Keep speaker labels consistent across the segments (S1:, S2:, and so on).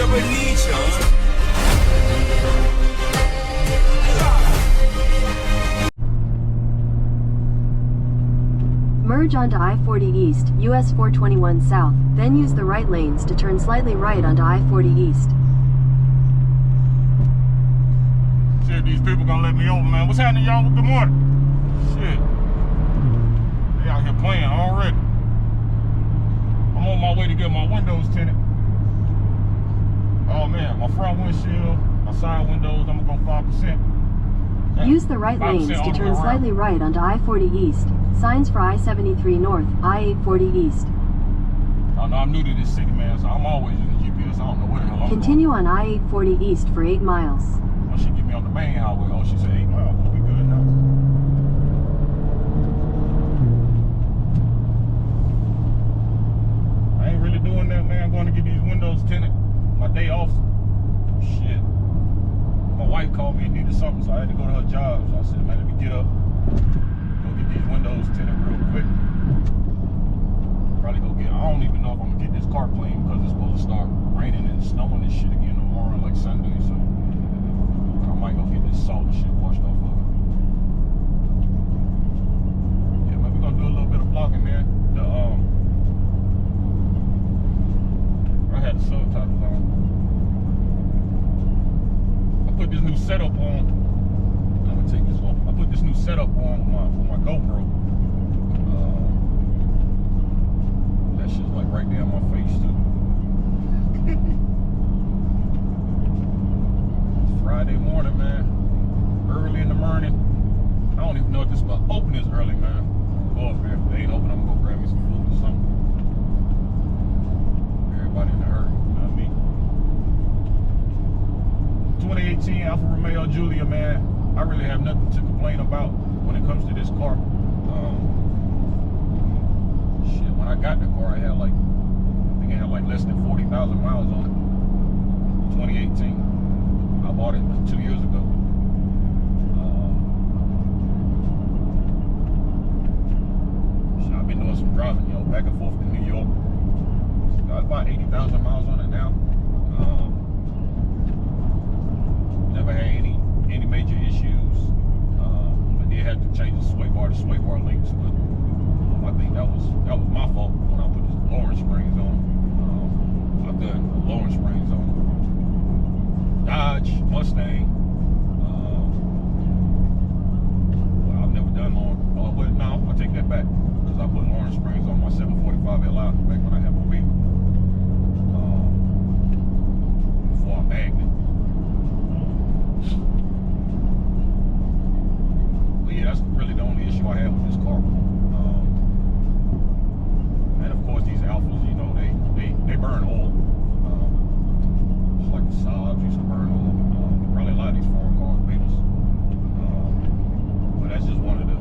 S1: never need you.
S2: Merge onto I-40 East, US 421 South, then use the right lanes to turn slightly right onto I-40 East.
S3: Shit, these people gonna let me over, man. What's happening, y'all? Good morning. Shit. They out here playing already. I'm on my way to get my windows tinted. Oh man, my front windshield, my side windows, I'm gonna go 5%.
S2: Use the right lanes to turn slightly right onto I-40 East. Signs for I-73 North, I-840 East.
S3: I know I'm new to this city, man, so I'm always using GPS. I don't know where the hell I'm going.
S2: Continue on I-840 East for 8 miles.
S3: Oh, she get me on the main highway. Oh, she said 8 miles. Well, we good now. I ain't really doing that, man. I'm going to get these windows tinted. My day off. Shit. My wife called me and needed something, so I had to go to her job. So I said, man, let me get up, go get these windows tinted real quick. Probably go get, I don't even know if I'm gonna get this car clean because it's supposed to start raining and snowing and shit again tomorrow, like Sunday. So I might go get this salt and shit washed off of it. Yeah, man, we're gonna do a little bit of vlogging, man. I had the subtitles on. Put this new setup on. I'm gonna take this off. I put this new setup on with my GoPro. That shit's like right there on my face too. It's Friday morning, man. Early in the morning. I don't even know if this is open this early, man. Go up there. If they ain't open, I'm gonna go grab me some food or something. Everybody in a hurry. 2018 Alfa Romeo Giulia, man. I really have nothing to complain about when it comes to this car. Shit, when I got the car, I think it had like less than 40,000 miles on it. 2018. I bought it 2 years ago. Shit, I've been doing some driving, back and forth to New York. Got about 80,000 miles on it now. Never had any major issues. I did have to change the sway bar to sway bar links, but I think that was my fault when I put the lowering springs on. I've done lowering springs on Dodge, Mustang. Well, I've never done lowering. But no, I take that back because I put lowering springs on my 745 LI back when I had my Beamer. Before I bagged it. Yeah, that's really the only issue I have with this car. And of course, these Alphas, they burn oil. Just like the Saabs used to burn oil. Probably a lot of these foreign cars, Beetles. But that's just one of the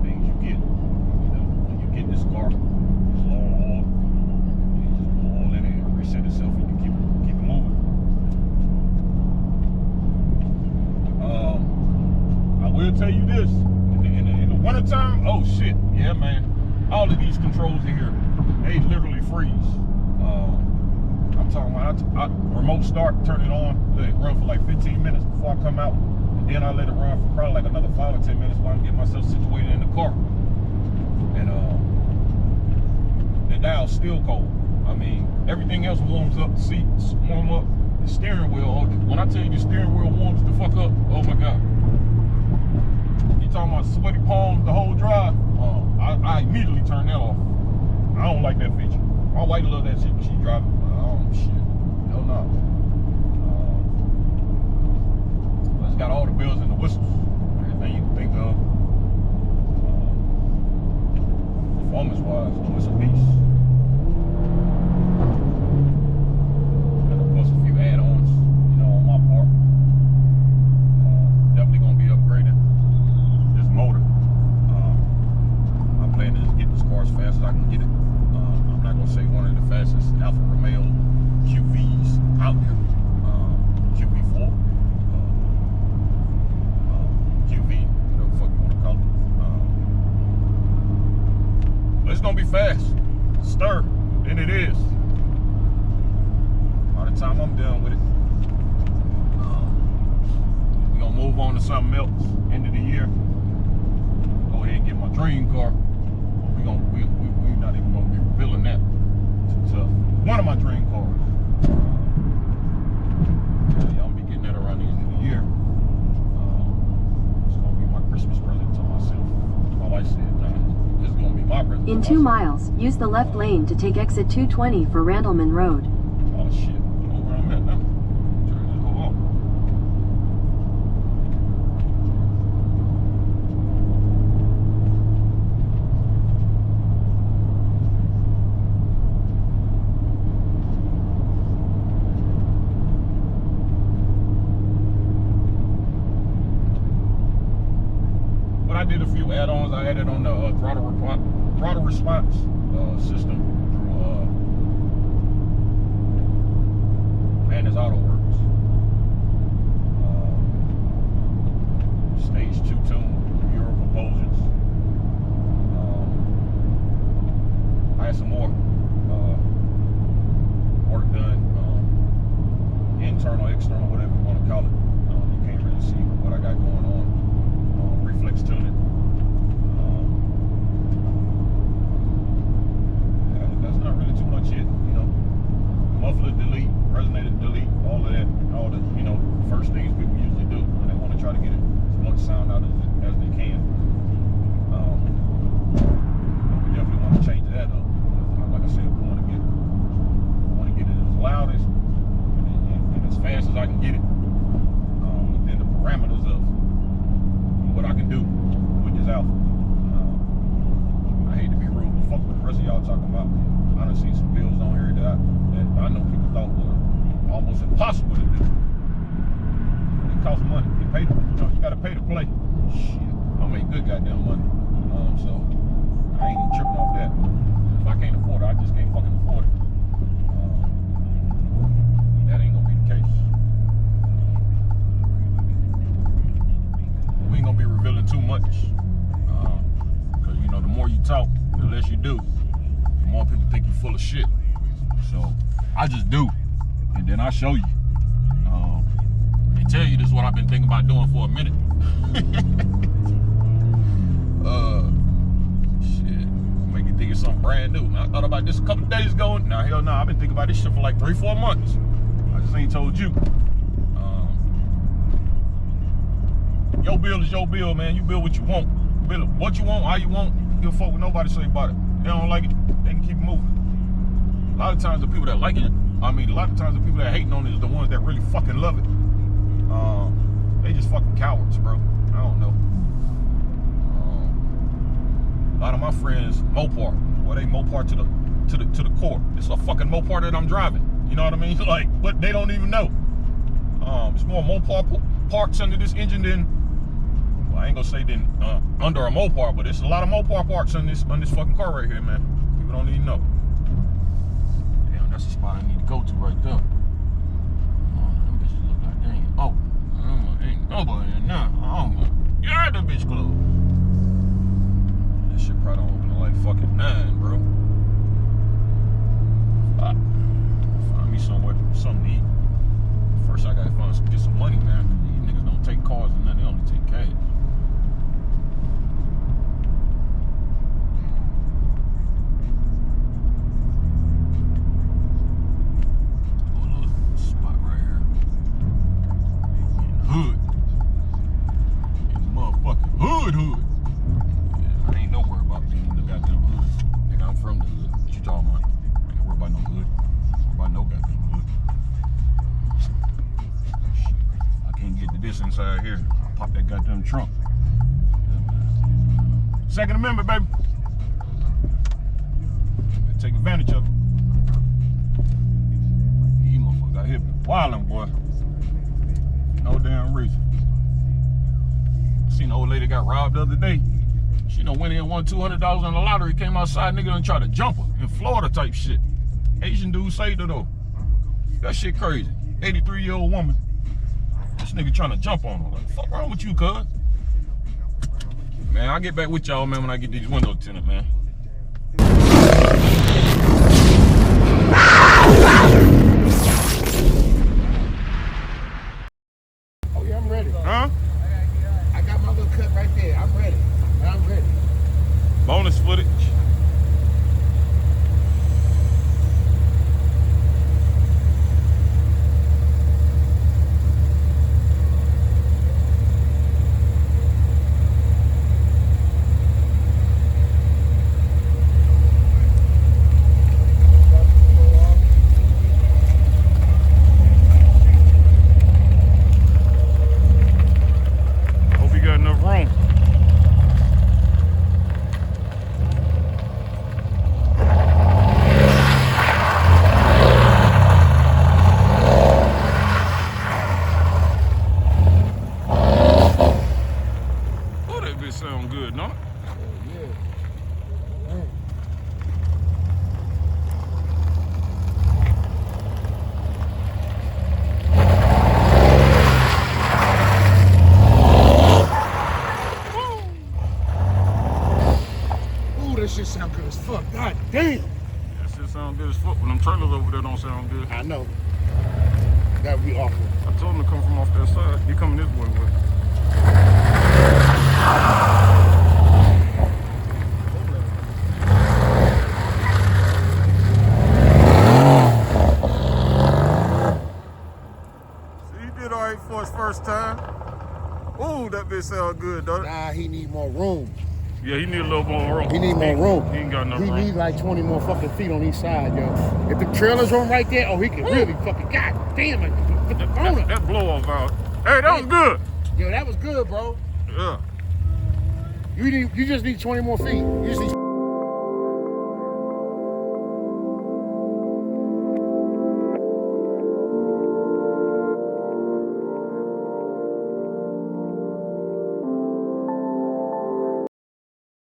S3: things you get. When you get this car, it's low on oil. You just put oil in it and reset itself, and you keep it moving. I will tell you this, in the wintertime, oh shit, yeah man, all of these controls in here, they literally freeze. I'm talking about, I remote start, turn it on, let it run for like 15 minutes before I come out, and then I let it run for probably like another 5 or 10 minutes while I'm getting myself situated in the car. And the dial's still cold. I mean, everything else warms up, the seats warm up, the steering wheel, when I tell you the steering wheel warms the fuck up, oh my God. You talking about sweaty palms the whole drive? I immediately turn that off. I don't like that feature. My wife loves that shit when she's driving. Oh shit, no. It's got all the bells and the whistles, everything you can think of. Performance-wise, it's a beast. And of course, a few add-ons, on my part. Definitely gonna be upgrading this motor. I'm planning to just get this car as fast as I can get it. I'm not gonna say one of the fastest Alfa Romeo QVs out there. QV4, QV, whatever the fuck you want to call it. But it's gonna be fast, stir, and it is. By the time I'm done with it. We're gonna move on to something else. End of the year. Go ahead and get my dream car. We're not even gonna be revealing that. So one of my dream cars. Yeah, I'm gonna be getting that around the end of the year. It's gonna be my Christmas present to myself. My wife said, nah, this is gonna be my present.
S2: In 2 miles, use the left lane to take exit 220 for Randleman Road.
S3: Oh shit, I know where I'm at now. Turn this whole off. But I did a few add-ons. I added on the throttle response system through Manus Auto Works. Stage 2 tune, Euro propulsions. I had some more work done, internal, external, whatever you want to call it. You can't really see what I got going on. Reflex tuning. That's not really too much yet, you know. Muffler delete, resonator delete, all of that, all the, you know, first things people usually do when they want to try to get as much sound out as they can. But we definitely want to change that up. Like I said, we want to get it as loud as and as fast as I can get it within the parameters of what I can do with this Alfa. I hate to be rude, but fuck what the rest of y'all talking about. I done seen some bills on here that I know people thought were almost impossible to do. It costs money. You pay to, you know, you gotta pay to play. Shit, I make good goddamn money. So I ain't even tripping off that. If I can't afford it, I just can't fucking afford it. That ain't gonna be the case. We ain't gonna be revealing too much, because you know, the more you talk, the less you do. The more people think you're full of shit. So I just do, and then I show you, and tell you this is what I've been thinking about doing for a minute. Shit, make you think it's something brand new. Now, I thought about this a couple of days ago. Now hell no, I've been thinking about this shit for like 3-4 months. I just ain't told you. Your bill is your bill, man. You build what you want. Build what you want, how you want. Give a fuck what nobody say about it. They don't like it, they can keep moving. A lot of times the people that like it, a lot of times the people that hating on it is the ones that really fucking love it. They just fucking cowards, bro. I don't know. A lot of my friends Mopar, well, they Mopar to the core. It's a fucking Mopar that I'm driving. You know what I mean? Like, but they don't even know. It's more Mopar parts under this engine than, well, I ain't gonna say than under a Mopar, but it's a lot of Mopar parts on this fucking car right here, man. People don't even know. Damn, that's the spot I need to go to right there. Oh, them bitches look like they ain't. Oh, ain't nobody in there. Oh my, yeah, that bitch closed. This shit probably don't open at like fucking 9, bro. Find me somewhere, something to eat. First, I gotta get some money, man. These niggas don't take cars and nothing, they only take cash. Oh, look, spot right here. In the hood. In the motherfucking hood. Yeah, I ain't nowhere about being in the goddamn hood. Nigga, I'm from the hood. What you talking about? I ain't worried about no hood. I'm worried about no goddamn hood. Can't get to this inside here. Pop that goddamn trunk. Second Amendment, baby. Take advantage of it. These motherfuckers out here wildin', boy. No damn reason. Seen an old lady got robbed the other day. She done went in, won $200 on the lottery, came outside, nigga done tried to jump her in Florida type shit. Asian dude saved her though. That shit crazy. 83-year-old woman. This nigga trying to jump on her. Like, fuck wrong with you, cuz? Man, I'll get back with y'all, man, when I get these windows tinted, man. Bonus footage. Hope you got enough room. Sound good, no?
S1: Yeah. Ooh, that shit sound good as fuck. God damn.
S3: That shit sound good as fuck, but them trailers over there don't sound good.
S1: I know. That would be awful.
S3: I told him to come from off that side. He coming this way with it. For his first time. Ooh, that bitch sound good, though.
S1: Nah, he need more room.
S3: Yeah, he need a little more room.
S1: He need more room.
S3: He ain't got enough room.
S1: He need like 20 more fucking feet on each side, yo. If the trailer's room right there, oh, he can really fucking, god damn it. Put the phone up.
S3: That blow off out. Hey, that was good.
S1: Yo, that was good, bro.
S3: Yeah.
S1: You just need 20 more feet. You just need